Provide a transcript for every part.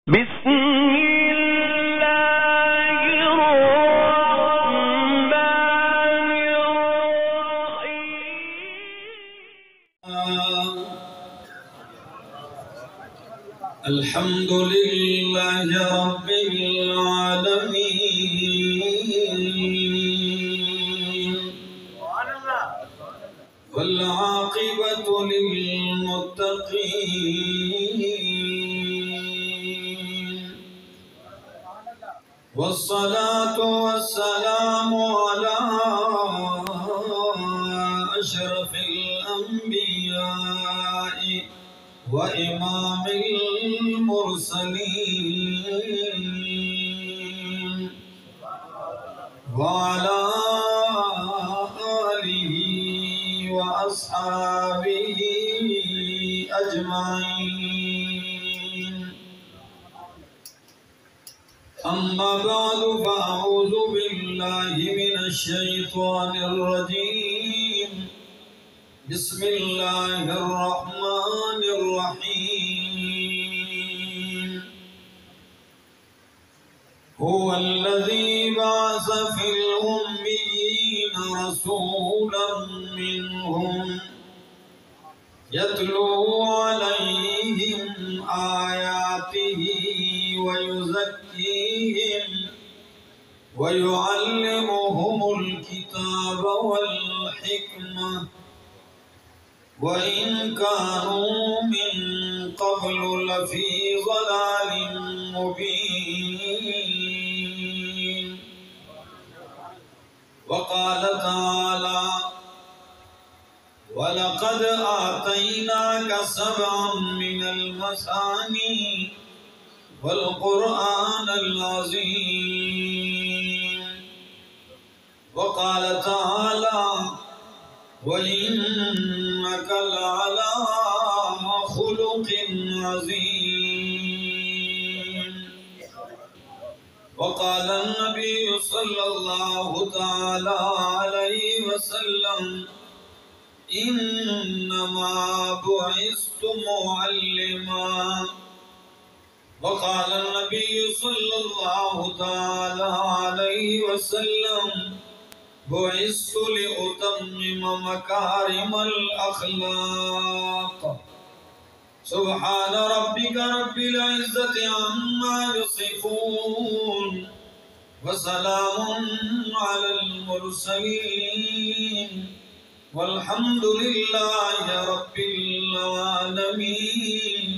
بسم الله الرحمن الرحيم الحمد لله رب العالمين والعاقبة للمتقين والصلاة والسلام على أشرف الأنبياء وإمام المرسلين وعلى آله وأصحابه أجمعين. أما بعد فأعوذ بالله من الشيطان الرجيم. بسم الله الرحمن الرحيم. هو الذي بعث في الأميين رسولا منهم يتلو عليهم آياته ويزكيهم ويعلمهم الكتاب والحكمة وإن كانوا من قبل لفي ضلال مبين. وقال تعالى: وَلَقَدْ آتَيْنَاكَ سَبْعًا مِنَ الْمَثَانِي وَالْقُرْآنَ الْعَظِيمَ. وقال تعالى: وَإِنَّكَ لَعَلَى خُلُقٍ عَظِيمٍ. وقال النبي صلى الله تعالى عليه وسلم: إنما بعثت معلما. وقال النبي صلى الله تعالى عليه وسلم: بعثت لأتمم مكارم الأخلاق. سبحان ربك رب العزة عما يصفون وسلام على المرسلين والحمد لله رب العالمين.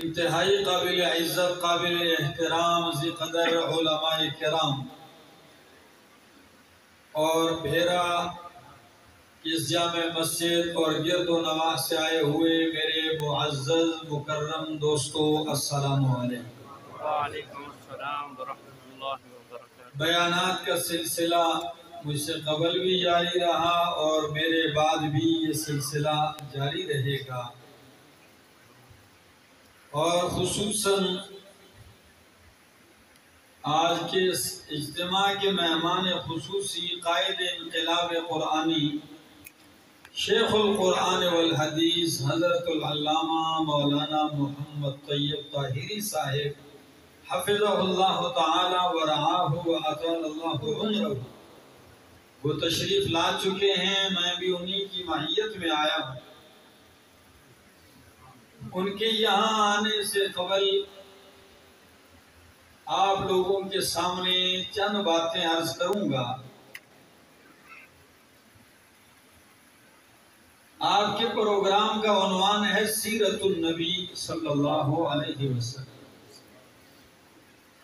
انتہائی قابل عزت، قابل احترام، ذی قدر علماء کرام اور بھیرا اس جامع مسجد اور گرد و نواح سے آئے ہوئے میرے معزز مکرم دوستو، السلام علیکم. وعلیکم السلام ورحمۃ اللہ وبرکاتہ. بیانات کا سلسلہ مجھ سے قبل بھی جاری رہا اور میرے بعد بھی یہ سلسلہ جاری رہے گا، اور خصوصاً آج کے اس اجتماع کے مہمان خصوصی قائد انقلاب قرآنی شیخ القرآن والحدیث حضرت العلامہ مولانا محمد طیب طاہری صاحب حفظہ اللہ تعالی ورعاہ وأطال اللہ عمرہ، وہ تشریف لا چکے ہیں. میں بھی انہی کی معیت میں آیا ہوں. ان کے یہاں آنے سے قبل آپ لوگوں کے سامنے چند باتیں عرض کروں گا. آپ کے پروگرام کا عنوان ہے سیرت النبی صلی اللہ علیہ وسلم.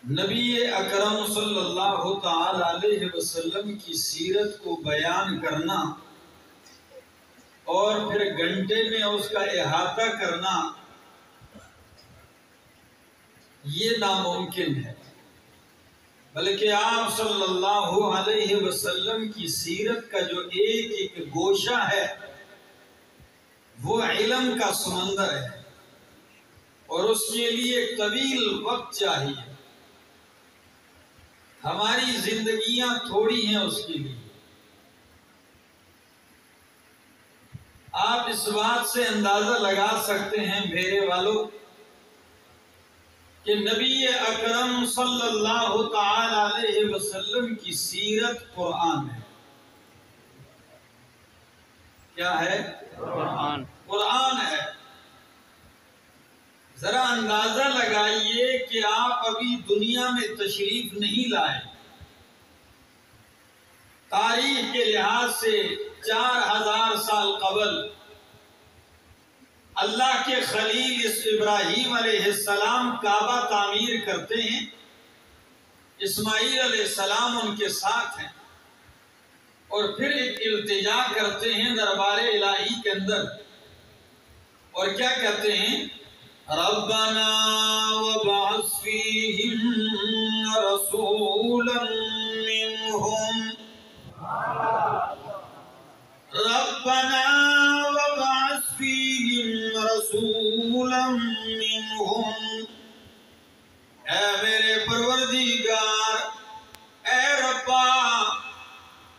نبی اکرم صلی اللہ تعالی علیہ وسلم کی سیرت کو بیان کرنا اور پھر گھنٹے میں اس کا احاطہ کرنا یہ ناممکن ہے، بلکہ آپ صلی اللہ علیہ وسلم کی سیرت کا جو ایک ایک گوشہ ہے وہ علم کا سمندر ہے، اور اس کے لیے ایک طویل وقت چاہیے. ہماری زندگیاں تھوڑی ہیں اس کے لیے. آپ اس بات سے اندازہ لگا سکتے ہیں میرے والوں کہ نبی اکرم صلی اللہ تعالی علیہ وسلم کی سیرت قرآن ہے۔ کیا ہے؟ قرآن۔ قرآن ہے۔ ذرا اندازہ لگائیے کہ آپ ابھی دنیا میں تشریف نہیں لائے، تاریخ کے لحاظ سے 4000 سال قبل اللہ کے خلیل ابراہیم علیہ السلام کعبہ تعمیر کرتے ہیں، اسماعیل علیہ السلام ان کے ساتھ ہیں، اور پھر ایک التجا کرتے ہیں دربار الہی کے اندر، اور کیا کہتے ہیں؟ ربنا وابعث فیہم رسولا منہم، ربنا وابعث فیہم رسولا منہم، اے میرے پروردگار، اے ربا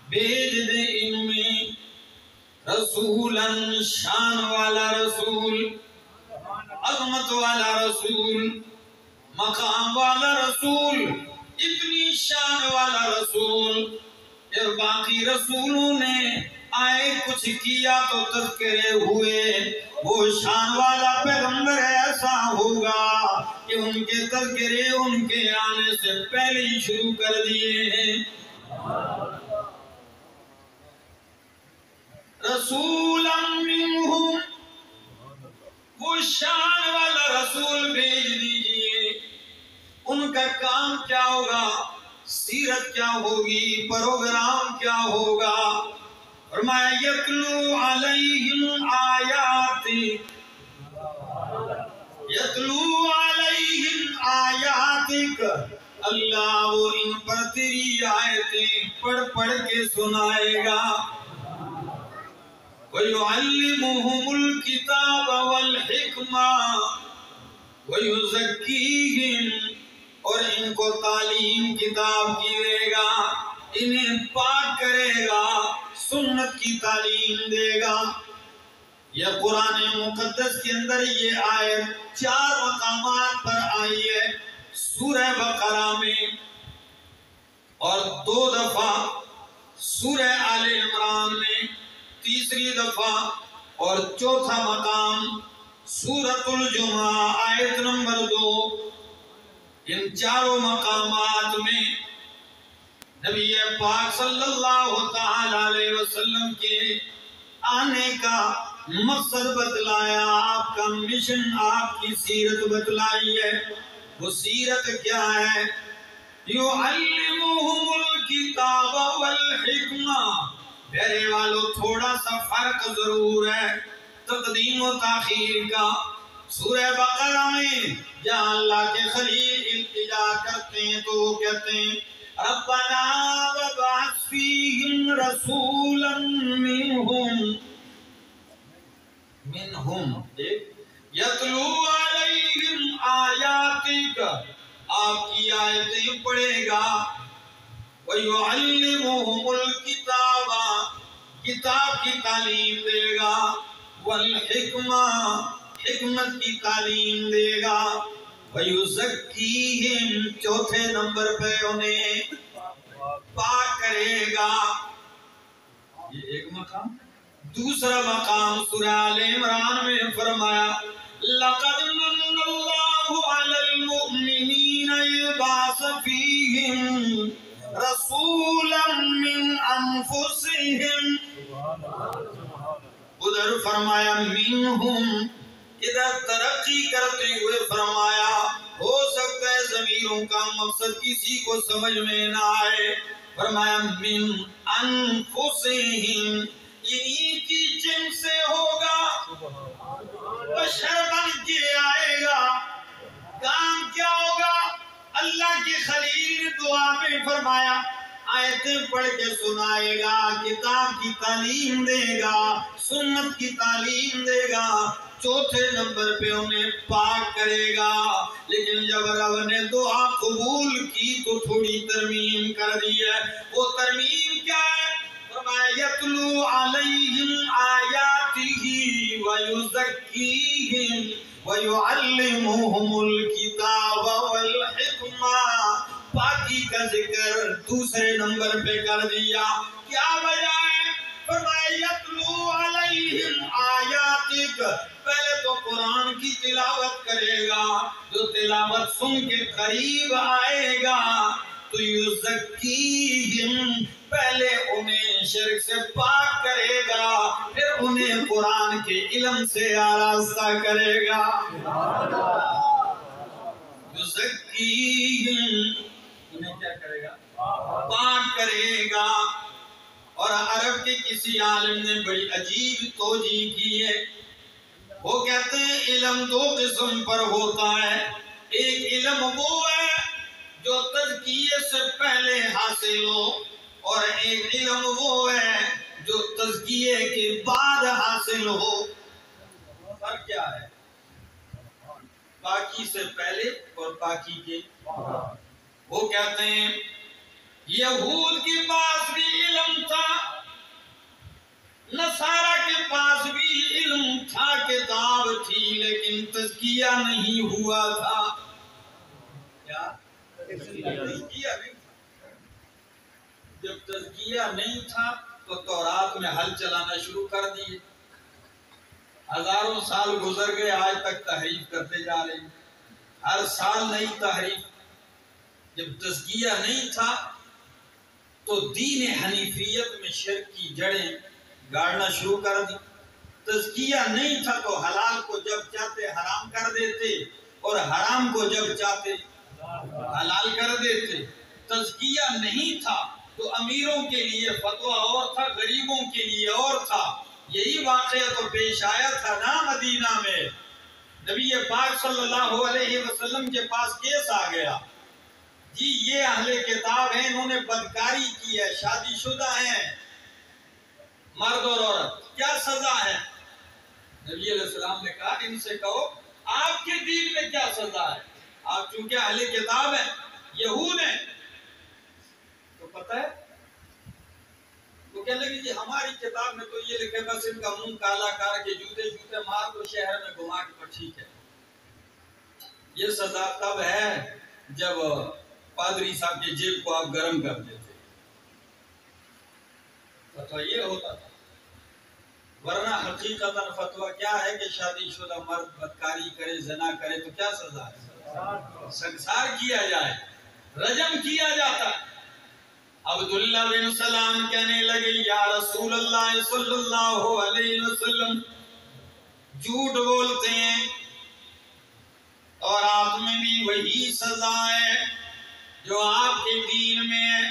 بھیج دے ان میں رسولا، شان والا رسول، عظمت والا رسول، مقام والا رسول، اتنی شان والا رسول کہ باقی رسولوں نے آئے کچھ کیا تو تذکرے ہوئے، وہ شان والا پیغمبر ایسا ہوگا کہ ان کے تذکرے ان کے آنے سے پہلے ہی شروع کر دیے ہیں۔ رسولا منہم، وہ شان والا رسول بھیج دیجئے۔ ان کا کام کیا ہوگا؟ سیرت کیا ہوگی؟ پروگرام کیا ہوگا؟ فرمایا یتلو علیہم آیاتی، یتلو علیہم آیاتک، اللہ وہ ان پر تیری آیتیں پڑھ پڑھ کے سنائے گا۔ وَيُعَلِّمُهُمُ الْكِتَابَ وَالْحِكْمَةَ وَيُزَكِّيهِمْ، اور ان کو تعلیم کتاب کی دے گا، انہیں پاک کرے گا، سنت کی تعلیم دے گا۔ یہ قرآن مقدس کے اندر یہ آیت 4 مقامات پر آئی ہے، سورہ بقرہ میں، اور 2 دفعہ سورہ آل عمران میں، تیسری دفعہ اور چوتھا مقام سورۃ الجمعہ آیت نمبر 2۔ ان 4 مقامات میں نبی پاک صلی اللہ تعالی علیہ وسلم کے آنے کا مقصد بتلایا، آپ کا مشن، آپ کی سیرت بتلائی ہے۔ وہ سیرت کیا ہے؟ یعلمہم الکتاب والحکمہ، میرے والو تھوڑا سا فرق ضرور ہے تقدیم و تاخیر کا۔ سورہ بقرہ میں جہاں اللہ کے خلیل التجا کرتے ہیں تو وہ کہتے ہیں ربنا وابعث فیہم رسولا منہم، یتلو علیہم آیاتک، آپ کی آیتیں پڑھے گا، وَيُعَلِّمُهُمُ الْكِتَابَ، کتاب کی تعلیم دے گا، وَالْحِكْمَةَ، حکمت کی تعلیم دے گا، وَيُزَكِّيهِمْ، چوتھے نمبر پہ انہیں پاک کرے گا۔ یہ ایک مقام۔ دوسرا مقام سورہ آل عمران میں فرمایا لَقَدْ مَنَّ اللَّهُ عَلَى الْمُؤْمِنِينَ إِذْ بَعَثَ فِيهِمْ رَسُولًا مِّنْ أَنفُسِهِمْ، ادھر فرمایا منہم، ادھر ترقی کرتے ہوئے فرمایا ہو سکتا ہے ضمیروں کا مقصد کسی کو سمجھ میں نہ آئے، فرمایا من انفسہم، انہی کی جن سے ہوگا، بشر بن کے آئے گا۔ کام کیا ہوگا؟ اللہ کے خلیل نے دعا میں فرمایا آیتیں پڑھ کے سنائے گا، کتاب کی تعلیم دے گا، سنت کی تعلیم دے گا، چوتھے نمبر پہ انہیں پاک کرے گا۔ لیکن جب رب نے دعا قبول کی تو تھوڑی ترمیم کر دی ہے۔ وہ ترمیم کیا ہے؟ فرمایا یتلو علیہم آیاتہ ویزکیہم ویعلمہم الکتاب والحکمہ. پاکی کا ذکر دوسرے نمبر پہ کر دیا. کیا وجہ ہے؟ فرمایا یتلو علیہم آیاتک، پہلے تو قرآن کی تلاوت کرے گا. جو تلاوت سن کے قریب آئے گا تو یزکیہم، پہلے انہیں شرک سے پاک کرے گا، پھر انہیں قرآن کے علم سے آراستہ کرے گا. یزکیہم، انہیں کیا کرے گا؟ پاک کرے گا. اور عرب کے کسی عالم نے بڑی عجیب توجیہ کی ہے. وہ کہتے ہیں علم دو قسم پر ہوتا ہے. ایک علم وہ ہے جو تزکیے سے پہلے حاصل ہو، اور ایک علم وہ ہے جو تزکیے کے بعد حاصل ہو. فرق کیا ہے؟ پاکی سے پہلے اور پاکی کے. وہ کہتے ہیں یہود کے پاس بھی علم تھا، نصارہ کے پاس بھی علم تھا، کتاب تھی، لیکن تزکیہ نہیں ہوا تھا. کیا؟ تزکیہ نہیں تھا. جب تزکیہ نہیں تھا تو تورات میں حل چلانا شروع کر دیے. ہزاروں سال گزر گئے، آج تک تحریف کرتے جا رہے ہیں. ہر سال نئی تحریف. جب تزکیہ نہیں تھا تو دین حنیفیت میں شرک کی جڑیں گاڑنا شروع کر دی. تزکیہ نہیں تھا تو حلال کو جب چاہتے حرام کر دیتے، اور حرام کو جب چاہتے حلال کر دیتے. تزکیہ نہیں تھا تو امیروں کے لیے فتویٰ اور تھا، غریبوں کے لیے اور تھا. یہی واقعہ تو پیش آیا تھا نا مدینہ میں. نبی پاک صلی اللہ علیہ وسلم کے پاس کیس آ گیا، جی یہ اہل کتاب ہیں، انہوں نے بدکاری کی ہے، شادی شدہ ہیں مرد اور عورت، کیا سزا ہے؟ نبی علیہ السلام نے کہا ان سے کہو آپ کے دین میں کیا سزا ہے؟ آپ چونکہ اہل کتاب ہیں، یہود ہیں، تو پتہ ہے وہ کہنے لگے جی ہماری کتاب میں تو یہ لکھے بس ان کا منہ کالا کر کے جوتے مار دو، شہر میں گھما کے تو ٹھیک ہے. یہ سزا تب ہے جب پادری صاحب کے جیب کو آپ گرم کر دیتے. فتویٰ یہ ہوتا تھا. ورنہ حقیقتاً فتویٰ کیا ہے کہ شادی شدہ مرد بدکاری کرے، زنا کرے تو کیا سزا ہے؟ سنسار کیا جائے، رجم کیا جاتا. عبداللہ بن سلام کہنے لگے یا رسول اللہ صلی اللہ علیہ وسلم، جھوٹ بولتے ہیں اور آپ میں بھی وہی سزا ہے جو آپ کے دین میں ہے.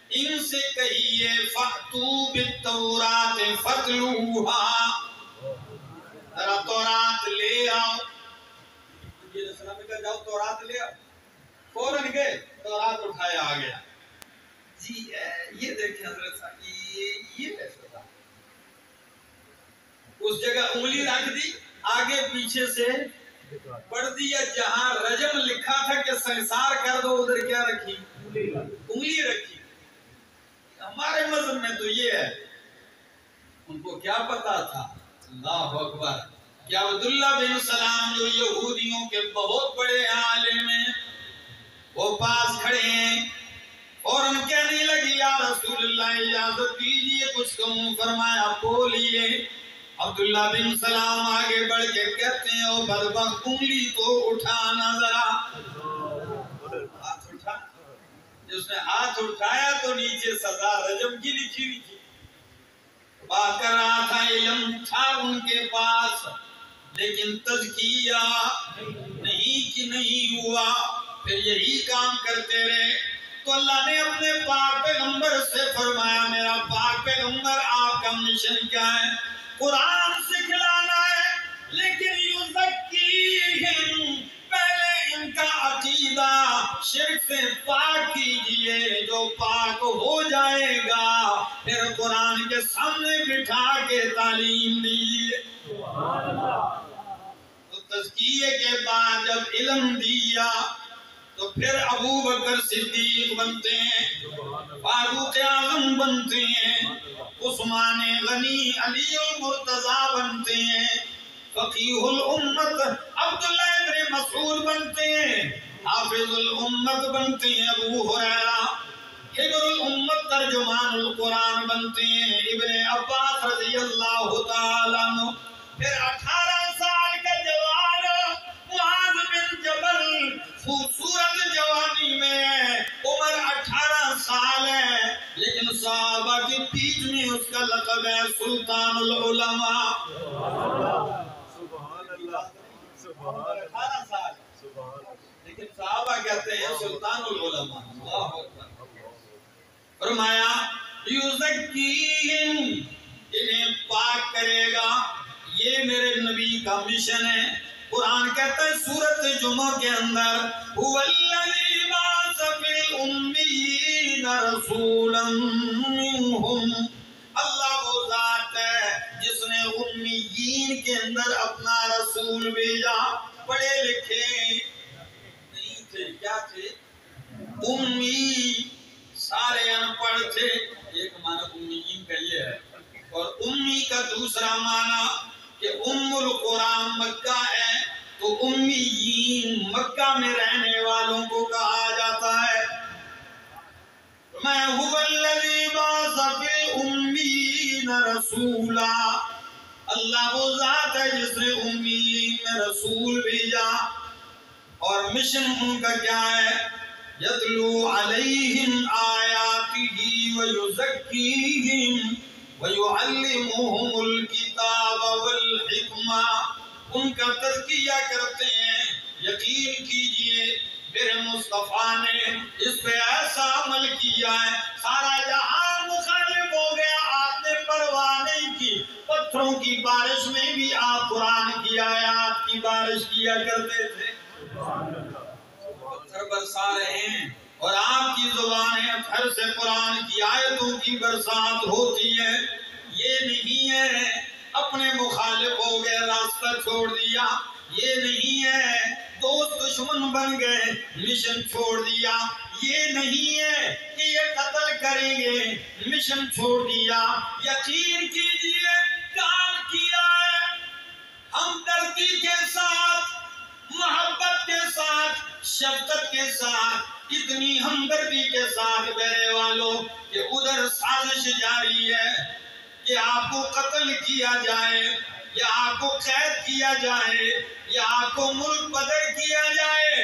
ان سے کہیے فَأْتُوا بِالتَّوْرَاتِ فَاتْلُوهَا، ذرا تورات لے آؤ. نبی علیہ السلام نے کہا جاؤ تورات لے آؤ. فوراً گئے، تورات اٹھایا آ گیا. جی یہ دیکھیں حضرت صاحب، یہ کیسے تھا؟ اس جگہ انگلی رکھ دی، آگے پیچھے سے پڑھ دیا. جہاں رجم لکھا تھا کہ سنسار کر دو، ادھر کیا رکھی؟ انگلی رکھی. ہمارے مذہب میں تو یہ ہے. ان کو کیا پتا تھا؟ اللہ اکبر. کہ عبداللہ بن سلام جو یہودیوں کے بہت بڑے عالم ہیں، وہ پاس کھڑے ہیں اور ان کہنے لگی یا رسول اللہ اجازت دیجئے کچھ کہوں. فرمایا بولیے. عبداللہ بن سلام آگے بڑھ کے کہتے ہیں او بدبخت انگلی تو اٹھانا ذرا. ہاتھ اٹھا. جس نے ہاتھ اٹھایا تو نیچے سزا رجم کی لکھی ہوئی تھی. بات کر رہا تھا علم تھا ان کے پاس، لیکن تزکیہ نہیں کہ نہیں ہوا، پھر یہی کام کرتے رہے. تو اللہ نے اپنے پاک پیغمبر سے فرمایا میرا پاک پیغمبر آپ کا مشن کیا ہے؟ قرآن سکھلانا ہے، لیکن یزکیہم، پہلے ان کا عقیدہ شرک سے پاک کیجئے. جو پاک ہو جائے گا پھر قرآن کے سامنے بٹھا کے تعلیم دیجئے. تو تزکیے کے بعد جب علم دیا تو پھر ابو بکر صدیق بنتے ہیں، فاروق اعظم بنتے ہیں، عثمان غنی، علی المرتضی بنتے ہیں، فقیہ الامت عبداللہ ابن مسعود بنتے ہیں، حافظ الامت بنتے ہیں ابو ہریرہ، حبر الامت ترجمان القرآن بنتے ہیں ابن عباس رضی اللہ تعالیٰ عنہ۔ پھر 18 سال کا جوان معاذ بن جبل خوبصورت جوانی میں ہے، عمر 18 سال ہے، لیکن صحابہ کے بیچ میں اس کا لقب ہے سلطان العلماء۔ سبحان اللہ، سبحان 18 سال، لیکن صحابہ کہتے ہیں سلطان العلماء۔ اللہ اکبر۔ فرمایا یزکیہم، انہیں پاک کرے گا، یہ میرے نبی کا مشن ہے۔ قرآن کہتا ہے سورۃ جمعہ کے اندر هو الذی بعث فی الأمیین رسولا منہم، اللہ وہ ذات ہے جس نے امیین کے اندر اپنا رسول بھیجا۔ پڑھے لکھے نہیں تھے، کیا تھے؟ امی، سارے ان پڑھ تھے۔ ایک معنی امیین کا یہ ہے، اور امی کا دوسرا معنی کہ ام القرآن مکہ ہے، تو امیین مکہ میں رہنے والوں کو کہا جاتا ہے۔ میں هو الذی بعث فی الأمیین رسولا، اللہ وہ ذات ہے جس نے امیین میں رسول بھیجا، اور مشن ان کا کیا ہے؟ یتلو علیہم آیاتہ ویزکیہم ویعلمہم الکتاب والحکمہ، ان کا تزکیہ کرتے ہیں۔ یقین کیجئے میرے مصطفیٰ نے اس پہ ایسا عمل کیا ہے، سارا جہاں مخالف ہو گیا، آپ نے پرواہ نہیں کی، پتھروں کی بارش میں بھی آپ قرآن کی آیات کی بارش کیا کرتے تھے۔ پتھر برسا رہے ہیں اور آپ کی زبانیں پھر سے قرآن کی آیتوں کی برسات ہوتی ہے۔ یہ نہیں ہے اپنے مخالف ہو گئے راستہ چھوڑ دیا، یہ نہیں ہے دوست دشمن بن گئے مشن چھوڑ دیا، یہ نہیں ہے کہ یہ قتل کریں گے مشن چھوڑ دیا۔ یقین کیجئے کام کیا ہے، ہمدردی کے ساتھ، محبت کے ساتھ، شفقت کے ساتھ، اتنی ہمدردی کے ساتھ میرے والوں کہ ادھر سازش جاری ہے کہ آپ کو قتل کیا جائے، یا آپ کو قید کیا جائے، یا آپ کو ملک بدر کیا جائے۔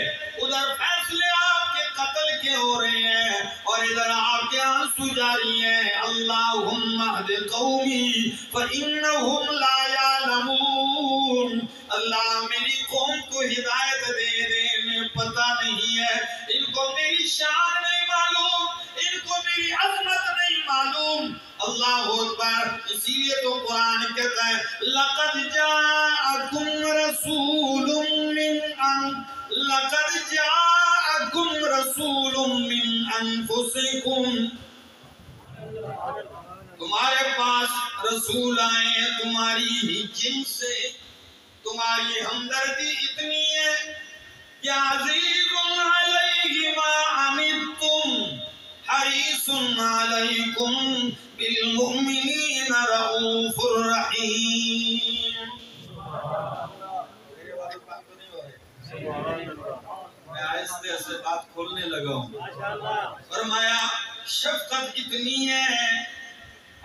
ادھر فیصلے آپ کے قتل کے ہو رہے ہیں اور ادھر آپ کے آنسو جاری ہیں۔ اللہم اہد قومی فإنہم لا یعلمون، اللہ میری قوم کو ہدایت دے دے، انہیں پتہ نہیں ہے، ان کو میری شان نہیں معلوم، ان کو میری عظمت نہیں معلوم۔ اللہ اکبر۔ اسی لیے تو قرآن کہتا ہے لَقَدْ جَاءَكُمْ رَسُولٌ مِّنْ أَنفُسِكُمْ، تمہارے پاس رسول آئے ہیں تمہاری ہی جن سے، تمہاری ہمدردی اتنی ہے کہ عزیز علیہ ما عنتم حریص علیکم بالمؤمنین رؤوف الرحیم۔ میں آہستہ سے بات کھولنے لگا ہوں۔ فرمایا شفقت اتنی ہے،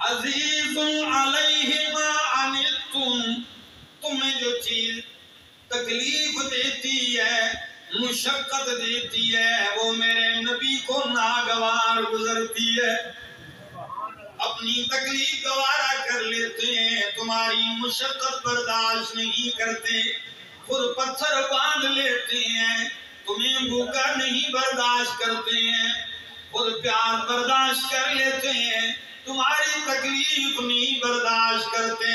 عزیز علیہ ما عنتم، تمہیں جو چیز تکلیف دیتی ہے، مشقت دیتی ہے، وہ میرے نبی کو ناگوار گزرتی ہے۔ اپنی تکلیف گوارا کر لیتے ہیں، تمہاری مشقت برداشت نہیں کرتے، خود پتھر باندھ لیتے ہیں، تمہیں بھوکا نہیں برداشت کرتے ہیں، خود پیاس برداشت کر لیتے ہیں، تمہاری تکلیف نہیں برداشت کرتے۔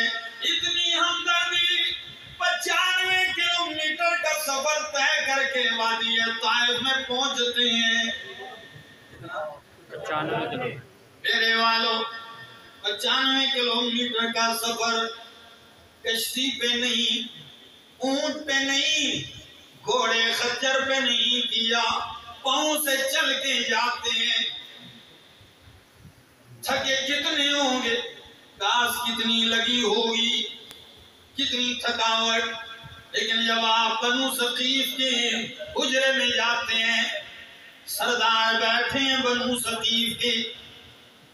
اتنی ہمدردی 95 کلومیٹر کا سفر طے کر کے وادی طائف میں پہنچتے ہیں۔ 95 کلو میرے والوں 95 کلومیٹر کا سفر کشتی پہ نہیں، اونٹ پہ نہیں، گھوڑے خچر پہ نہیں کیا، پاؤں سے چل کے جاتے ہیں، تھکے کتنے ہوں گے، گھاس کتنی لگی ہوگی، کتنی تھکاوٹ، لیکن جب آپ بنو ثقیف کے حجرے میں جاتے ہیں، سردار بیٹھے ہیں بنو ثقیف کے،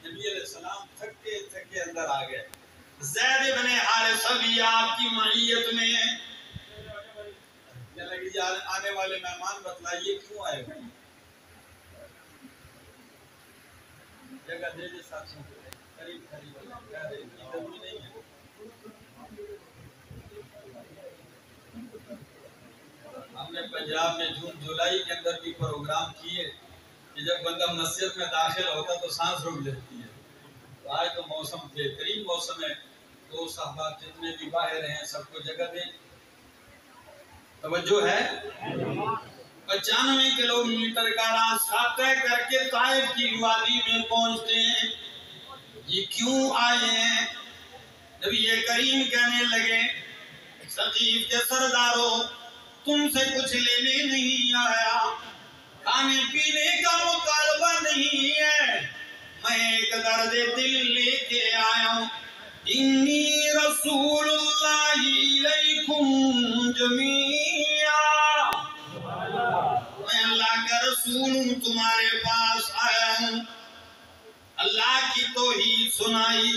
نبی علیہ السلام تھکے تھکے اندر آ گئے، زید بن حارثہ بھی آپ کی معیت میں ہے، کیا لگی آنے والے مہمان بتلائیے کیوں آئے ہوئے، جگہ دے دے ساتھوں کو، قریب قریب ادھر بھی نہیں ہے۔ ہم نے پنجاب میں جون جولائی کے اندر بھی پروگرام کیے کہ جب بندہ مسجد میں داخل ہوتا تو سانس رک لیتی ہے، تو آج تو موسم بہترین موسم ہے، تو صحابہ جتنے بھی باہر ہیں سب کو جگہ دیں، توجہ ہے۔ 95 کلومیٹر کا راستہ طے کر کے طائف کی وادی میں پہنچتے ہیں، یہ کیوں آئے ہیں؟ نبی کریم کہنے لگے ثقیف کے سرداروں، تم سے کچھ لینے نہیں آیا، کھانے پینے کا مطالبہ نہیں ہے، میں ایک درد دل لے کے آیا ہوں، انی رسول اللہ علیکم جمیعا، میں اللہ کا رسول ہوں تمہارے پاس آیا ہوں، اللہ کی توحید سنائی،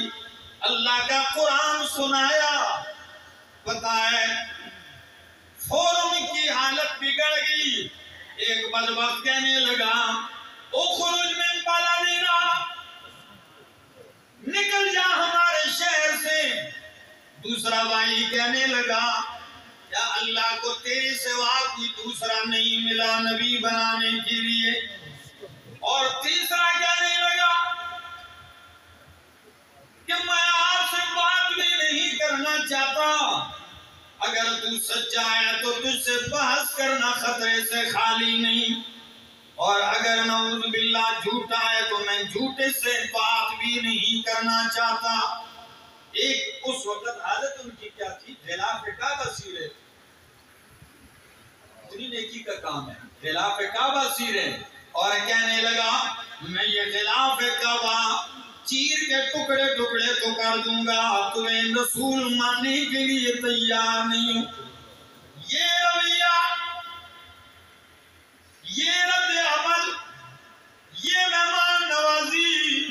اللہ کا قرآن سنایا، پتہ ہے فوراً کی حالت بگڑ گئی، ایک بدبخت کہنے لگا اخرج من بلدنا، نکل جا ہمارے شہر سے، دوسرا بھائی کہنے لگا کیا اللہ کو تیرے سوا کوئی دوسرا نہیں ملا نبی بنانے کے لیے، اور تیسرا کہنے لگا کہ میں آپ سے بات بھی نہیں کرنا چاہتا، اگر تو سچا ہے تو تجھ سے بحث کرنا خطرے سے خالی نہیں، اور اگر نعوذ باللہ جھوٹا ہے تو میں جھوٹے سے بات بھی نہیں کرنا چاہتا۔ ایک اس وقت حالت ان کی کیا تھی، خلاف کعبہ سیرے، اتنی نیکی کا کام ہے، خلاف کعبہ سیرے، اور کہنے لگا میں یہ خلاف کعبہ چیر کے ٹکڑے ٹکڑے تو کر دوں گا، تمہیں رسول ماننے کے لیے تیار نہیں ہوں۔ یہ رویہ، یہ رد عمل، یہ مہمان نوازی،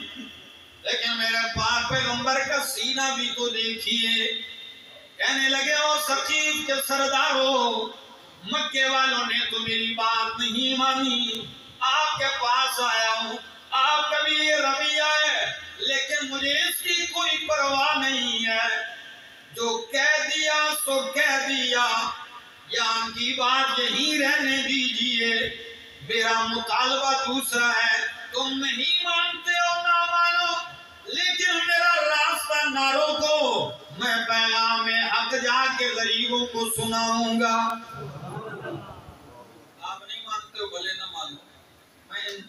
لیکن میرے پاک پیغمبر کا سینہ بھی تو دیکھیے، کہنے لگے او ثقیف کے سرداروں، مکے والوں نے تو میری بات نہیں مانی، آپ کے پاس آیا ہوں، آپ کا بھی یہ رویہ ہے، لیکن مجھے اس کی کوئی پرواہ نہیں ہے، جو کہہ دیا سو کہہ دیا، یہاں کی بات یہیں رہنے دیجئے، میرا مطالبہ دوسرا ہے، تم نہیں مانتے ہو نہ مانو، لیکن میرا راستہ نہ روکو، میں پیغام حق جا کے غریبوں کو سناؤں گا۔ آپ نہیں مانتے ہو بھلے نہ مانو، میں ان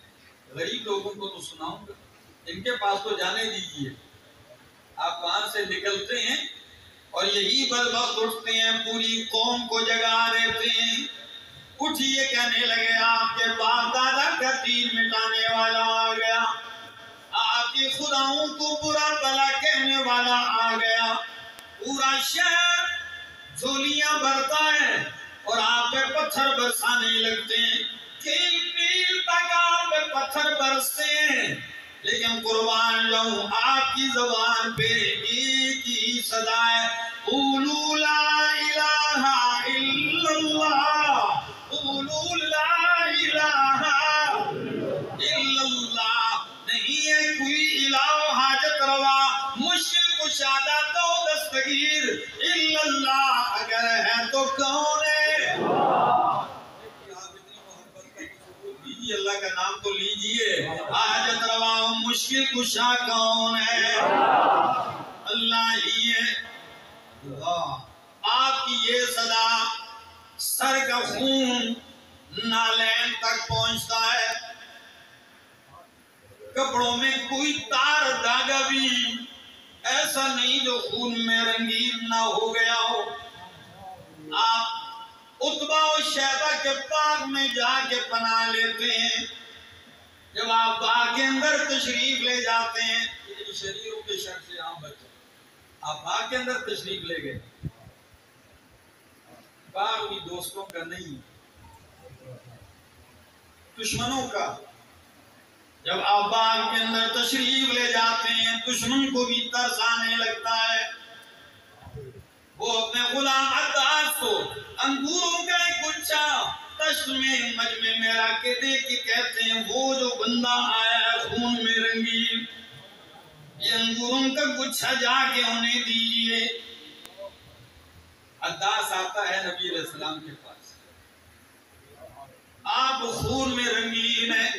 غریب لوگوں کو تو سناؤں گا، ان کے پاس تو جانے دیجئے۔ آپ وہاں سے نکلتے ہیں اور یہی بدبخت اٹھتے ہیں، پوری قوم کو جگا دیتے ہیں، اٹھئے کہنے لگے آپ کے باپ دادا کا دین مٹانے والا آ گیا، آپ کی خداؤں کو برا بھلا کہنے والا آ گیا، پورا شہر جھولیاں بھرتا ہے اور آپ پہ پتھر برسانے لگتے ہیں، کئی میل تک آپ پہ پتھر برستے ہیں، لیکن قربان جاؤں آپ کی زبان پہ ایک ہی صدا ہے، قولوا لا الہ الا اللہ، قولوا لا الہ الا اللہ، نہیں ہے کوئی الہ حاجت روا مشکل کشادہ تو دستگیر الا اللہ، اگر ہے تو کون ہے؟ اللہ کا نام تو لیجئے، حاجت روا مشکل کشا کون ہے؟ اللہ ہی ہے۔ آپ کی یہ صدا، سر کا خون نالین تک پہنچتا ہے، کپڑوں میں کوئی تار داغا بھی ایسا نہیں جو خون میں رنگین نہ ہو گیا ہو۔ آپ عتبہ و شیبہ کے باغ میں جا کے پناہ لیتے ہیں. جب آپ باغ کے اندر تشریف لے جاتے ہیں، ان شریروں کے شر سے آپ بچیں. آپ باغ کے اندر تشریف لے گئے، باغ بھی دوستوں کا نہیں، دشمنوں کا. جب آپ باغ کے اندر تشریف لے جاتے ہیں، دشمن کو بھی ترس آنے لگتا ہے. وہ اپنے غلام عداس کو انگوروں کا ایک گچھا تشت میں مجمع میں رکھ کے دے کے کہتے ہیں، وہ جو بندہ آیا ہے خون میں رنگین، یہ انگوروں کا گچھا جا کے انہیں دیجئے. عداس آتا ہے نبی علیہ السلام کے پاس، آپ خون میں رنگین ہیں.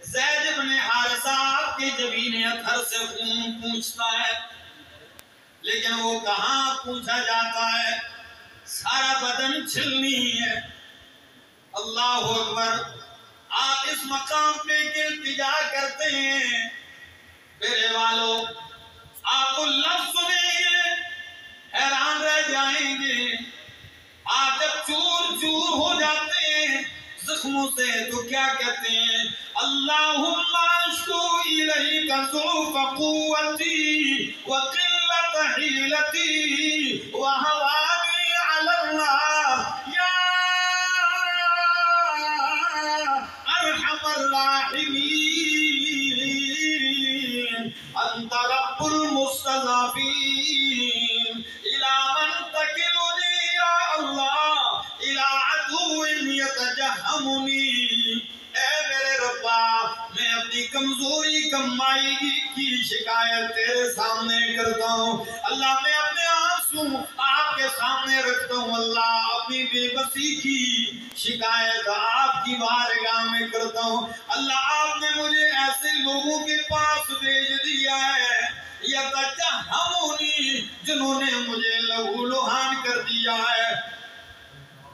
زید بن حارثہ آپ کے جبین اطہر سے خون پوچھتا ہے، لیکن وہ کہاں پوچھا جاتا ہے، سارا بدن چھلنی ہے. اللہ اکبر. آپ اس مقام پہ التجا کرتے ہیں. میرے والو، آپ وہ لفظ سنیں گے حیران رہ جائیں گے. آپ جب چور چور ہو جاتے ہیں زخموں سے تو کیا کہتے ہیں؟ اللہم اشکو الیک ضعف قوتی وقلت حیلتی وہوانی علی اللہ یا ارحم الراحمین انت رب المستضعفین الی من تکلنی یا اللہ الی عدو یتجہمنی. اے میرے ربا، میں اپنی کمزوری کمائی کی شکایت تیرے سامنے کرتا ہوں. اللہ میں اپنے آنسو آپ کے سامنے رکھتا ہوں. اللہ اپنی بے بسی کی شکایت آپ کی بارگاہ میں کرتا ہوں. اللہ آپ نے مجھے ایسے لوگوں کے پاس بھیج دیا ہے یتجہمونی، جنہوں نے مجھے لہو لہان کر دیا ہے،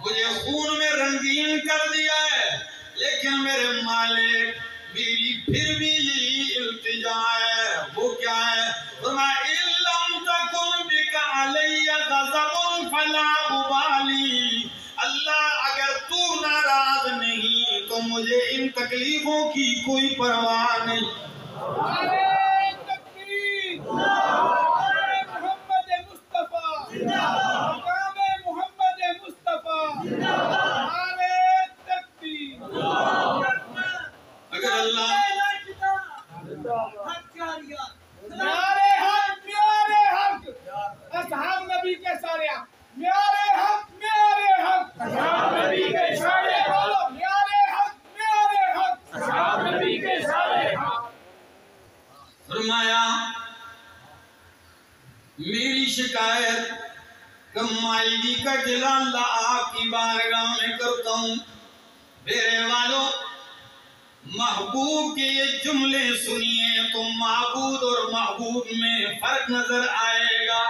مجھے خون میں رنگین کر دیا ہے. لیکن میرے مالک، میری پھر بھی یہی التجا ہے. وہ کیا ہے؟ فرمایا اِن لَمْ تَكُنْ بِكَ عَلَيَّ غَضَبٌ فَلَا أُبَالِي. اللہ اگر تو ناراض نہیں تو مجھے ان تکلیفوں کی کوئی پرواہ نہیں. محمد مصطفیٰ مقام محمد مصطفیٰ. اگر اللہ میارے حق اصحاب نبی کے سارے حق، میارے حق اصحاب نبی کے سارے حق، میارے حق اصحاب نبی کے سارے حق. فرمایا میری شکایت کمائیگی کا گلہ اللہ آپ کی بارگاہ میں کرتا ہوں. میرے والو، محبوب کے یہ جملے سنیے تو معبود اور محبوب میں فرق نظر آئے گا.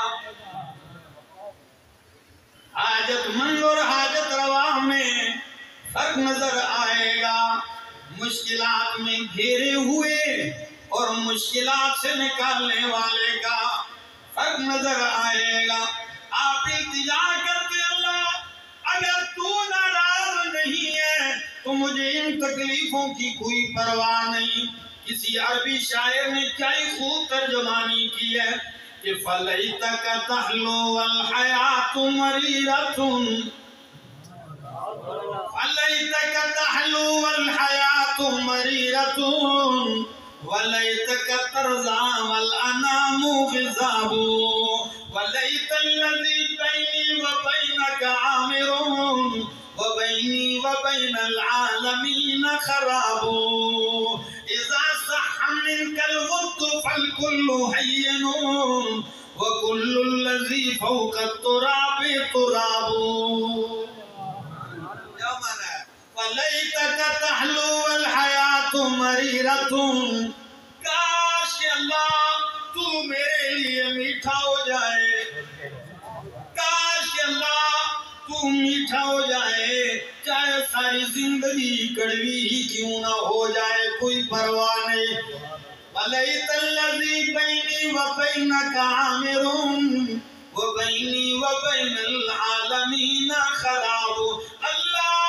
حاجت مند اور حاجت روا میں فرق نظر آئے گا. مشکلات میں گھیرے ہوئے اور مشکلات سے نکالنے والے کا فرق نظر آئے گا. آپ التجا کرتے اللہ اگر تو ناراض نہیں ہے تو مجھے ان تکلیفوں کی کوئی پرواہ نہیں. کسی عربی شاعر نے کیا ہی خوب ترجمانی کی ہے کہ فَلَيْتَكَ تَحْلُو وَالْحَيَاةُ مَرِيرَةٌ فَلَيْتَكَ تَحْلُو وَالْحَيَاةُ مَرِيرَةٌ وَلَيْتَكَ تَرْضَىٰ وَالْأَنَامُ غِضَابٌ وَلَيْتَ الَّذِي بَيْنِي وَبَيْنَكَ عَامِرٌ وَبَيْنِي وَبَيْنَ الْعَالَمِينَ خَرَابٌ إِذَا صَحَّ مِنْكَ الْوُدُّ فَالْكُلُّ هَيِّنٌ وَكُلُّ الَّذِي فَوْقَ التُّرَابِ تُرَابٌ. کیا معنی ہے؟ وَلَيْتَكَ تَحْلُو وَالْحَيَاةُ مَرِيرَةٌ. کاش کہ اللہ تو میرے لیے میٹھا ہو جائے، کاش کہ اللہ تو میٹھا ہو جائے، چاہے ساری زندگی کڑوی ہی کیوں نہ ہو جائے، کوئی پرواہ نہیں. وَلَيْتَ الَّذِي بَيْنِي وَبَيْنَكَ عَامِرٌ وَبَيْنِي وَبَيْنَ الْعَالَمِينَ خَرَابٌ. اللہ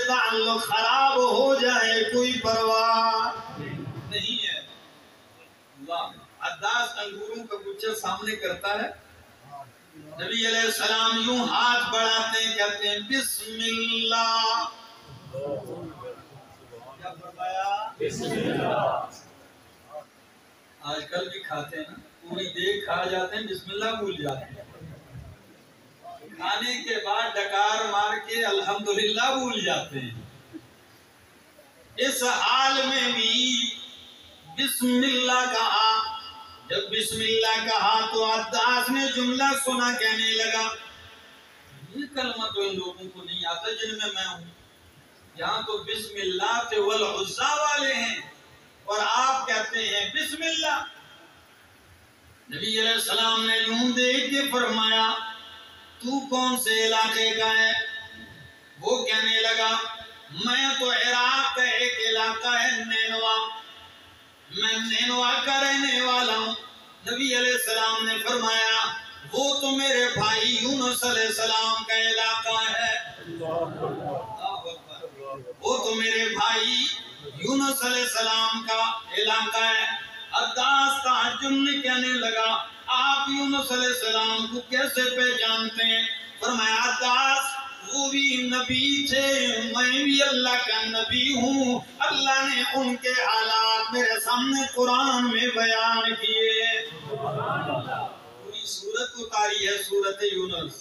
تعلق خراب ہو جائے کوئی پرواہ نہیں ہے. اللہ عداس انگوروں کا گچھا سامنے کرتا ہے. نبی علیہ السلام یوں ہاتھ بڑھاتے ہیں, کہتے ہیں بسم اللہ. کیا فرمایا؟ بسم اللہ. آج کل بھی کھاتے ہیں نا, پوری دیکھ کھا جاتے ہیں, بسم اللہ بھول جاتے ہیں. کھانے کے بعد ڈکار مار کے الحمدللہ بھول جاتے ہیں. اس حال میں بھی بسم اللہ کہا. جب بسم اللہ کہا تو عداس نے جملہ سنا, کہنے لگا یہ کلمہ تو ان لوگوں کو نہیں آتا جن میں ہوں. یہاں تو بسم اللہ تے والعزا والے ہیں اور آپ کہتے ہیں بسم اللہ. نبی علیہ السلام نے یوں دیکھ کے فرمایا تو کون سے علاقے کا ہے؟ وہ کہنے لگا میں تو عراق کا ایک علاقہ ہے نینوا, میں نینوا کا رہنے والا ہوں. نبی علیہ السلام نے فرمایا وہ تو میرے بھائی یونس علیہ السلام کا علاقہ ہے. وہ تو میرے بھائی یونس علیہ السلام کا علاقہ ہے. عداس تعجب کہنے لگا آپ یونس علیہ السلام کو کیسے پہچانتے ہیں؟ فرمایا عداس وہ بھی نبی تھے, میں بھی اللہ کا نبی ہوں. اللہ نے ان کے حالات میرے سامنے قرآن میں بیان کیے. پوری سورت اتاری ہے سورت یونس.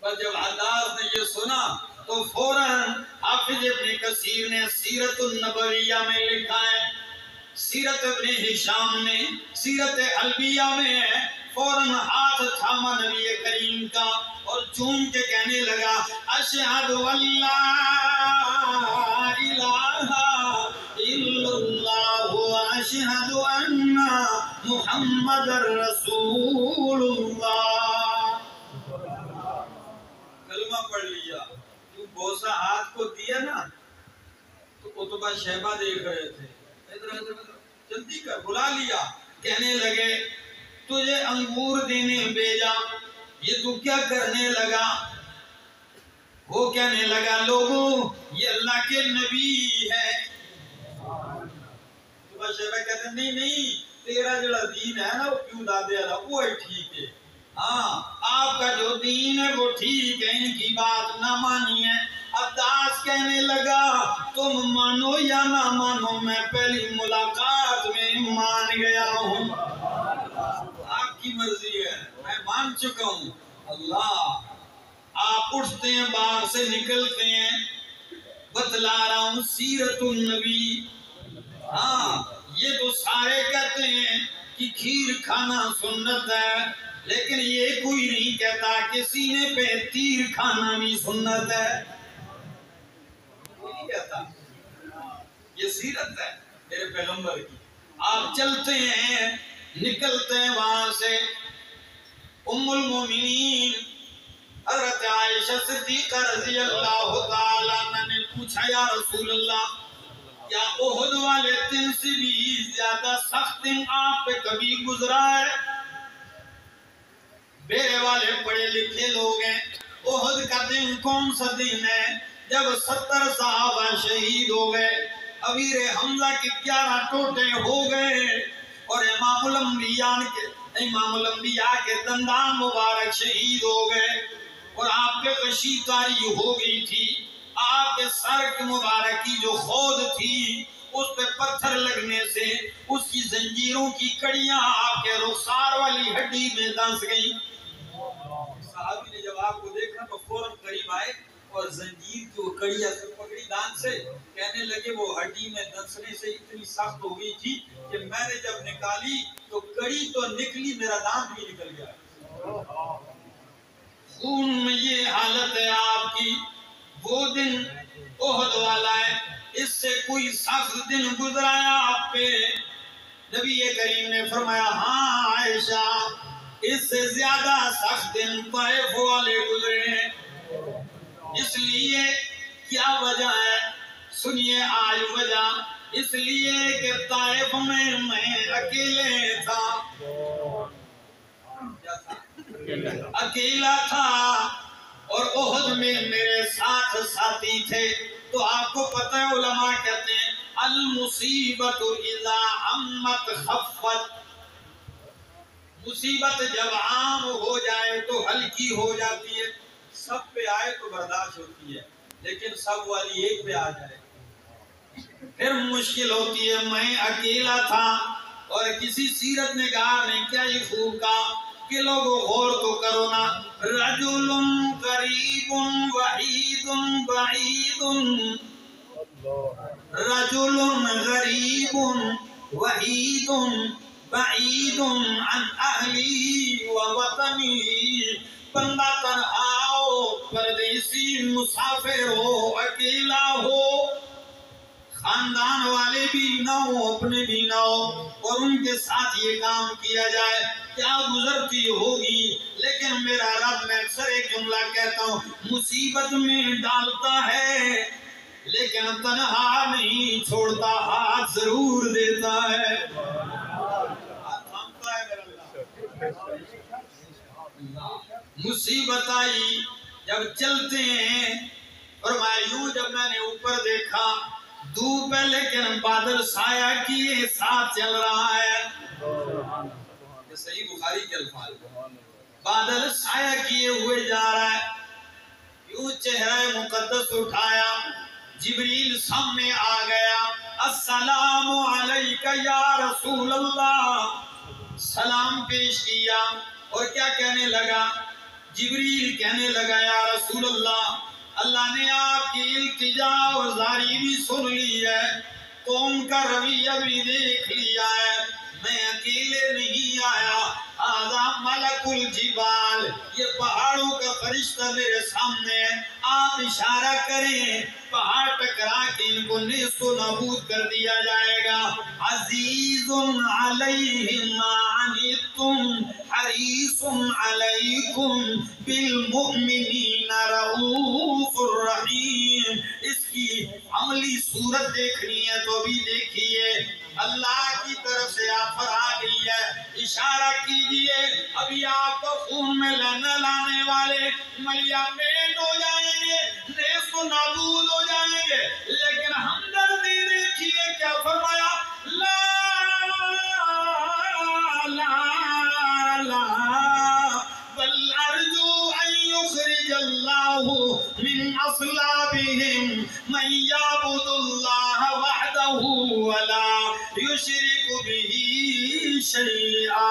پر جب عداس نے یہ سنا تو فوراً حافظ ابن کثیر نے سیرت النبویہ میں لکھا ہے, سیرت ابن ہشام نے سیرت حلبیہ میں فوراً ہاتھ تھاما نبی کریم کا اور چوم کے کہنے لگا اشہد اللہ الہ الا اللہ اشہد ان محمد رسول اللہ. کلمہ پڑھ لیا. تو بوسہ ہاتھ کو دیا نا تو عتبہ شیبہ دیکھ رہے تھے, جلدی کر, بلا لیا. کہنے لگے تجھے انگور دینے بھیجا, یہ تو کیا کرنے لگا؟ وہ کہنے لگا لوگوں یہ اللہ کے نبی ہے. شیبہ کہتے ہیں نہیں تیرا جڑا دین ہے نا وہ کیوں دادے اللہ وہ ہے ٹھیک ہے. ہاں آپ کا جو دین ہے وہ ٹھیک ہے, ان کی بات نہ مانی ہے. عداس کہنے لگا تم مانو یا نہ مانو میں پہلی ملاقات میں مان گیا ہوں. آپ کی مرضی ہے, میں مان چکا ہوں. اللہ آپ اٹھتے ہیں باغ سے نکلتے ہیں, بتلا رہا ہوں سیرت النبی. ہاں یہ تو سارے کہتے ہیں کہ کھیر کھانا سنت ہے, لیکن یہ کوئی نہیں کہتا کہ سینے پہ تیر کھانا بھی سنت ہے. کوئی نہیں کہتا. یہ سیرت ہے میرے پیغمبر کی. آپ چلتے ہیں نکلتے ہیں وہاں سے. ام المومنین حضرت عائشہ صدیقہ رضی اللہ تعالیٰ عنہ نے پوچھا یا رسول اللہ کیا احد والے دن سے بھی زیادہ سخت دن آپ پہ کبھی گزرا ہے؟ میرے والے پڑھے لکھے لوگ ہیں. احد کا دن کون سا دن ہے؟ جب 70 صحابہ شہید ہو گئے, امیر حمزہ کے 11 ٹوٹے ہو گئے اور امام الانبیاء کے دندان مبارک شہید ہو گئے اور آپ کے غشی کاری ہو گئی تھی. آپ کے سر کے مبارک کی جو خود تھی اس پہ پتھر لگنے سے اس کی زنجیروں کی کڑیاں آپ کے رخسار والی ہڈی میں دھنس گئی. صحابی نے جب آپ کو دیکھا تو فوراً قریب آئے اور زنجیر کی وہ کڑیاں سے پکڑی دان سے, کہنے لگے وہ ہڈی میں دھنسنے سے اتنی سخت ہو گئی تھی کہ میں نے جب نکالی تو کڑی تو نکلی, میرا دانت بھی نکل گیا. خون میں یہ حالت ہے آپ کی. وہ دن احد والا ہے, اس سے کوئی سخت دن گزرایا آپ پہ؟ نبی کریم نے فرمایا ہاں عائشہ اس سے زیادہ سخت دن طائف والے گزرے ہیں. اس لیے کیا وجہ ہے؟ سنیے آج وجہ. اس لیے کہ طائف میں اکیلے تھا. اکیلا تھا اور احد میں میرے ساتھ ساتھی تھے. تو آپ کو پتہ ہے علماء کہتے ہیں المصیبت اذا عمت خفت. مصیبت جب عام ہو جائے تو ہلکی ہو جاتی ہے. سب پہ آئے تو برداشت ہوتی ہے، لیکن سب والی ایک پہ آ جائے پھر مشکل ہوتی ہے. میں اکیلا تھا اور کسی سیرت نگار نے کیا یہ خوب کہا کہ لوگوں غور تو کرو نا. رجل قریب وحید بعید، رجل غریب وحید بعید عن اہلی و وطنی. بندہ تنہا ہو، پردیسی مسافر ہو، اکیلا ہو، خاندان والے بھی نہ ہو، اپنے بھی نہ ہو، اور ان کے ساتھ یہ کام کیا جائے کیا گزرتی ہوگی. لیکن میرا رب، میں اکثر ایک جملہ کہتا ہوں، مصیبت میں ڈالتا ہے لیکن تنہا نہیں چھوڑتا، ہاتھ ضرور دیتا ہے. ہاتھ تھامتا ہے میرا اللہ. مصیبت آئی جب چلتے ہیں، اور یوں جب میں نے اوپر دیکھا دھوپ ہے لیکن بادل سایہ کیے ساتھ چل رہا ہے. یہ صحیح بخاری کے الفاظ، بادل سایہ کیے ہوئے جا رہا ہے. یوں چہرہ مقدس اٹھایا، جبریل سامنے آ گیا. السلام علیک یا رسول اللہ. سلام پیش کیا اور کیا کہنے لگا؟ جبریل کہنے لگا یا رسول اللہ، اللہ نے آپ کی التجا اور زاری بھی سن لی ہے، قوم کا رویہ بھی دیکھ لیا ہے. میں اکیلے نہیں آیا، آذا ملک الجبال، یہ پہاڑوں کا فرشتہ میرے سامنے ہے. آپ اشارہ کریں، پہاڑ ٹکرا کے ان کو نیست و نابود کر دیا جائے گا. عزیز علیہ ما عنتم حریص علیکم بالمؤمنین رؤوف الرحیم. اس کی عملی صورت دیکھنی ہے تو بھی دیکھیے. اللہ کی طرف سے آفر آ گئی ہے، اشارہ کیجئے. ابھی آپ کو خون میں لہنا لانے والے ملیا مین ہو جائیں گے، نیست و نابود ہو جائیں گے، لیکن ہمدردی دیکھیے کیا فرمایا. لا لا لا بل ارجو ان یخرج اللہ من اصلابہم من یعبد اللہ وحدہ ولا یشرک بہ شیئا.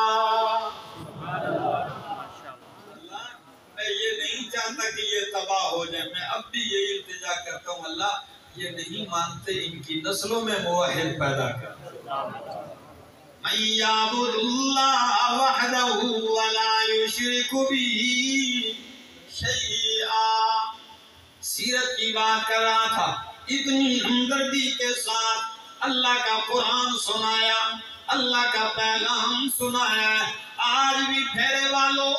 میں یہ نہیں چاہتا کہ یہ تباہ ہو جائے. میں اب بھی یہی التجا کرتا ہوں، اللہ یہ نہیں مانتے ان کی نسلوں میں موحد پیدا کر. من یعبد اللہ وحدہ ولا یشرک بہ شیئا. سیرت کی بات کر رہا تھا، اتنی ہمدردی کے ساتھ اللہ کا قرآن سنایا، اللہ کا پیغام سنایا. آج بھی پھیرے والوں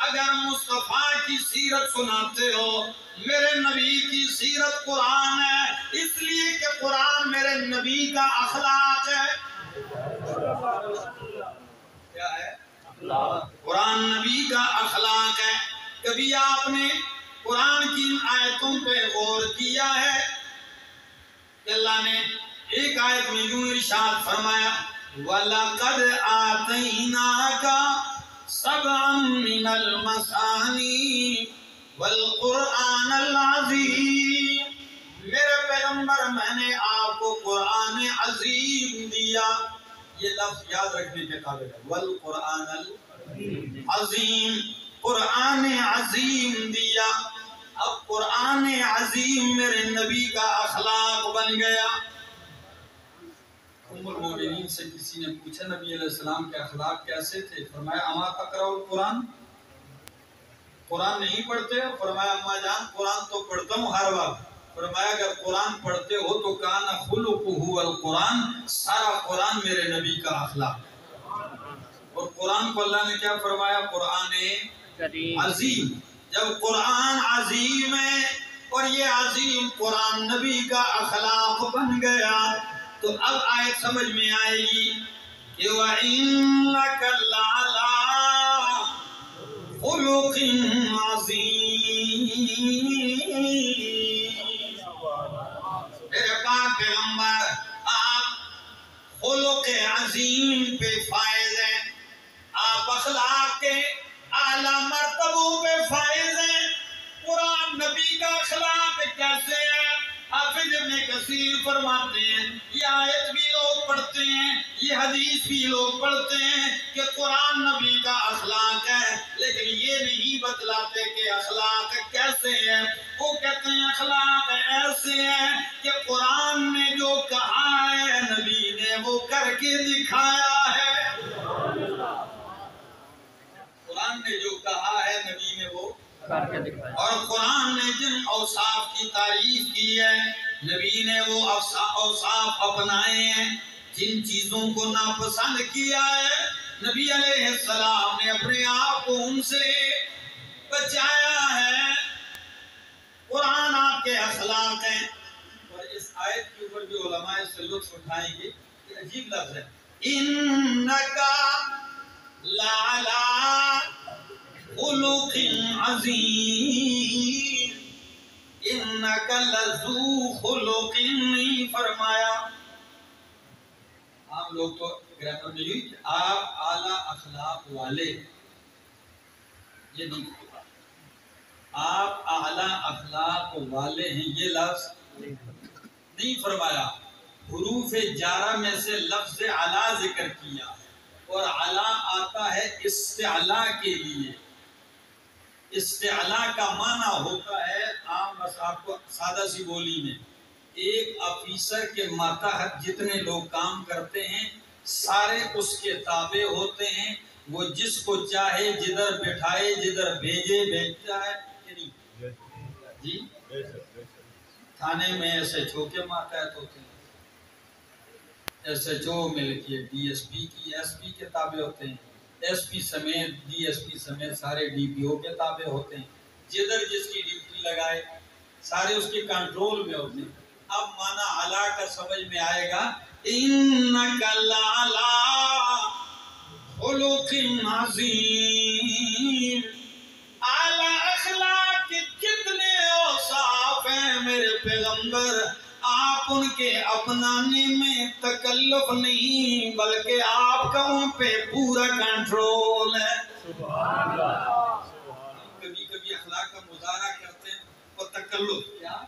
اگر مصطفیٰ کی سیرت سناتے ہو، میرے نبی کی سیرت قرآن ہے، اس لیے کہ قرآن میرے نبی کا اخلاق ہے. کیا ہے؟ قرآن نبی کا اخلاق ہے. کبھی آپ نے قرآن کی آیتوں پہ غور کیا ہے کہ اللہ نے ایک آیت میں یوں ارشاد فرمایا وَلَقَدْ آتَيْنَاكَ سَبْعًا مِّنَ الْمَثَانِي وَالْقُرْآنَ الْعَظِيمِ. میرے پیغمبر میں نے آپ کو قرآن عظیم دیا. یہ لفظ یاد رکھنے کے قابل ہے، والقرآن العظیم، قرآن عظیم دیا. اب قرآن عظیم میرے نبی کا اخلاق بن گیا. ام المومنین سے کسی نے پوچھا نبی علیہ السلام کے اخلاق کیسے تھے؟ فرمایا اما تقرأ القرآن، قرآن نہیں پڑھتے؟ فرمایا اماں جان قرآن تو پڑھتا ہوں ہر وقت. فرمایا اگر قرآن پڑھتے ہو تو کان خلقہ القرآن، سارا قرآن میرے نبی کا اخلاق ہے. اور قرآن کو اللہ نے کیا فرمایا؟ قرآن عظیم. جب قرآن عظیم ہے اور یہ عظیم قرآن نبی کا اخلاق بن گیا تو اب آیت سمجھ میں آئے گی کہ وَإِنَّكَ لَعَلَىٰ خُلُقٍ عَظِيمٍ. میرے پاک پیغمبر آپ خلق عظیم پہ فائز ہیں، آپ اخلاق کے اعلیٰ مرتبوں پہ فائز ہیں۔ قرآن نبی کا اخلاق کیسے ہے؟ حافظ ابن کثیر فرماتے ہیں یہ آیت بھی لوگ پڑھتے ہیں، یہ حدیث بھی لوگ پڑھتے ہیں کہ قرآن نبی کا اخلاق ہے، لیکن یہ نہیں بتلاتے کہ اخلاق کیسے ہیں۔ وہ کہتے ہیں اخلاق ایسے ہیں کہ قرآن نے جو کہا ہے نبی نے وہ کر کے دکھایا ہے۔ قرآن نے جو کہا ہے نبی نے وہ کر کے دکھایا، اور قرآن نے جن اوصاف کی تعریف کی ہے نبی نے وہ اوصاف اپنائے ہیں۔ جن چیزوں کو ناپسند کیا ہے نبی علیہ السلام نے اپنے آپ کو ان سے بچایا ہے۔ قرآن آپ کے اخلاق ہیں۔ اور اس آیت کے اوپر بھی علماء سے لطف اٹھائیں گے کہ عجیب لفظ ہے، اِنَّكَ لَعَلَىٰ خُلُقٍ عَظِيمٍ، اِنَّكَ لَذُو خُلُقٍ نہیں فرمایا۔ عام لوگ تو گرامر میں یوں آپ اعلیٰ اخلاق والے، یہ نہیں فرمایا۔ آپ اعلیٰ اخلاق والے ہیں یہ لفظ نہیں فرمایا۔ حروف جارہ میں سے لفظ علا ذکر کیا اور علا آتا ہے استعلا کے لیے۔ استعلا کا معنی ہوتا ہے عام بس آپ کو سادہ سی بولی میں، ایک آفیسر کے ماتحت جتنے لوگ کام کرتے ہیں سارے اس کے تابع ہوتے ہیں، وہ جس کو چاہے جدھر بٹھائے جدھر بھیجے بھیجتا ہے کہ نہیں جی؟ تھانے میں ایس ایچ او کے ماتحت ہوتے ہیں، ایس ایچ او مل کے ڈی ایس پی کی ایس پی کے تابع ہوتے ہیں، ایس پی سمیت ڈی ایس پی سمیت سارے ڈی پی او کے تابع ہوتے ہیں، جدھر جس کی ڈیوٹی لگائے سارے اس کے کنٹرول میں ہوتے ہیں۔ اب معنی علا کا سمجھ میں آئے گا، اِنَّكَ لَعَلَىٰ خُلُقٍ عَظِيمٍ، اعلیٰ اخلاق کے جتنے اوصاف ہیں میرے پیغمبر آپ ان کے اپنانے میں تکلف نہیں بلکہ آپ کا ان پہ پورا کنٹرول ہے۔ کبھی کبھی اخلاق کا مظاہرہ کرتے ہیں اور تکلف کیا؟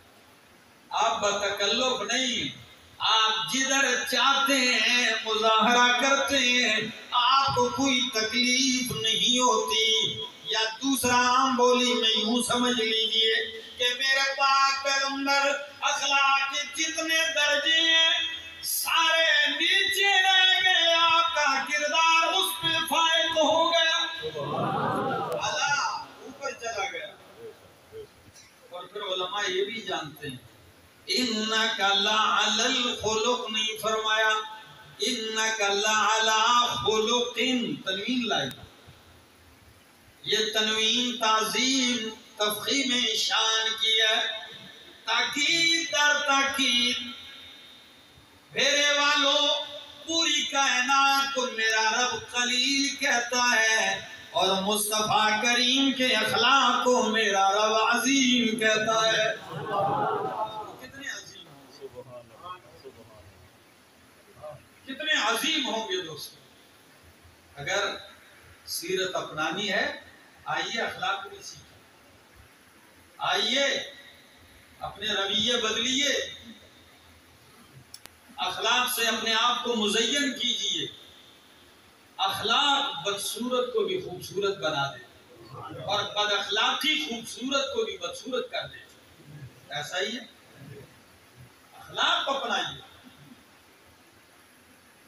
آپ بتکلف نہیں، آپ جدھر چاہتے ہیں مظاہرہ کرتے ہیں، آپ کو کوئی تکلیف نہیں ہوتی۔ یا دوسرا عام بولی میں یوں سمجھ لیجئے کہ میرے پاک پیغمبر اخلاق کے جتنے درجے ہیں سارے نیچے رہ گئے، آپ کا کردار اس پہ فائق ہو گیا، اللہ اوپر چلا گیا۔ اور پھر علماء یہ بھی جانتے ہیں اِنَّكَ لَعَلَى الْخُلُقِ نہیں فرمایا، اِنَّكَ لَعَلَى خُلُقٍ تنوین لائے گا۔ یہ تنوین تعظیم تفخیم شان کی ہے، تاکید در تاکید۔ میرے والوں پوری کائنات کو میرا رب خلیل کہتا ہے اور مصطفیٰ کریم کے اخلاق کو میرا رب عظیم کہتا ہے۔ کتنے عظیم ہوں گے، کتنے عظیم ہوں گے دوستو۔ اگر سیرت اپنانی ہے آئیے اخلاق بھی سیکھیں، آئیے اپنے رویے بدلیے، اخلاق سے اپنے آپ کو مزین کیجئے۔ اخلاق بدصورت کو بھی خوبصورت بنا دے اور بد اخلاقی خوبصورت کو بھی بدصورت کر دے، ایسا ہی ہے۔ اخلاق اپنائیے،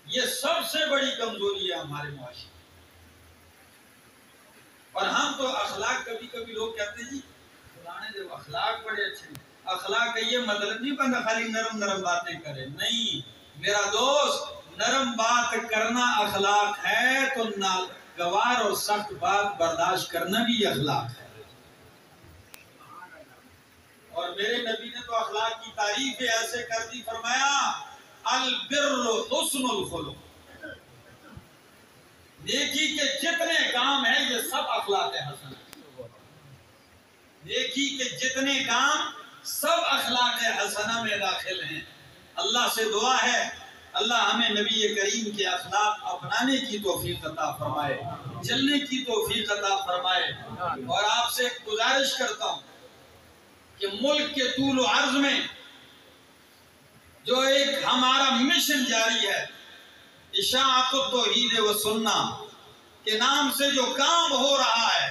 یہ سب سے بڑی کمزوری ہے ہمارے معاشرے۔ اور ہم تو اخلاق کبھی کبھی لوگ کہتے ہیں جی فلانے جو اخلاق بڑے اچھے ہیں، اخلاق کا یہ مطلب نہیں بندہ خالی نرم نرم باتیں کرے، نہیں میرا دوست، نرم بات کرنا اخلاق ہے تو ناگوار اور سخت بات برداشت کرنا بھی اخلاق ہے۔ اور میرے نبی نے تو اخلاق کی تعریف ایسے کر دی، فرمایا البر حسن الخلق، نیکی کے جتنے کام ہیں یہ سب اخلاق حسن ہے۔ نیکی نیکی کے جتنے کام سب اخلاق حسنہ میں داخل ہیں۔ اللہ سے دعا ہے اللہ ہمیں نبی کریم کے اخلاق اپنانے کی توفیق عطا فرمائے، چلنے کی توفیق عطا فرمائے۔ اور آپ سے گزارش کرتا ہوں کہ ملک کے طول و عرض میں جو ایک ہمارا مشن جاری ہے، اشاعت التوحید و سنہ کے نام سے جو کام ہو رہا ہے،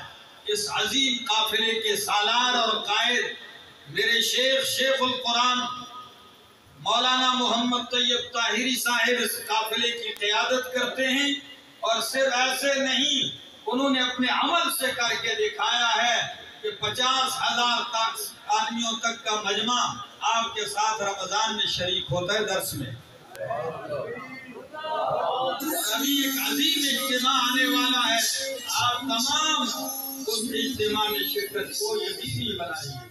اس عظیم قافلے کے سالار اور قائد میرے شیخ القرآن مولانا محمد طیب طاہری صاحب اس قافلے کی قیادت کرتے ہیں، اور صرف ایسے نہیں، انہوں نے اپنے عمل سے کر کے دکھایا ہے کہ 50,000 آدمیوں تک کا مجمع آپ کے ساتھ رمضان میں شریک ہوتا ہے درس میں۔ ابھی ایک عظیم اجتماع آنے والا ہے، آپ تمام اس اجتماع میں شرکت کو یقینی بنائیے۔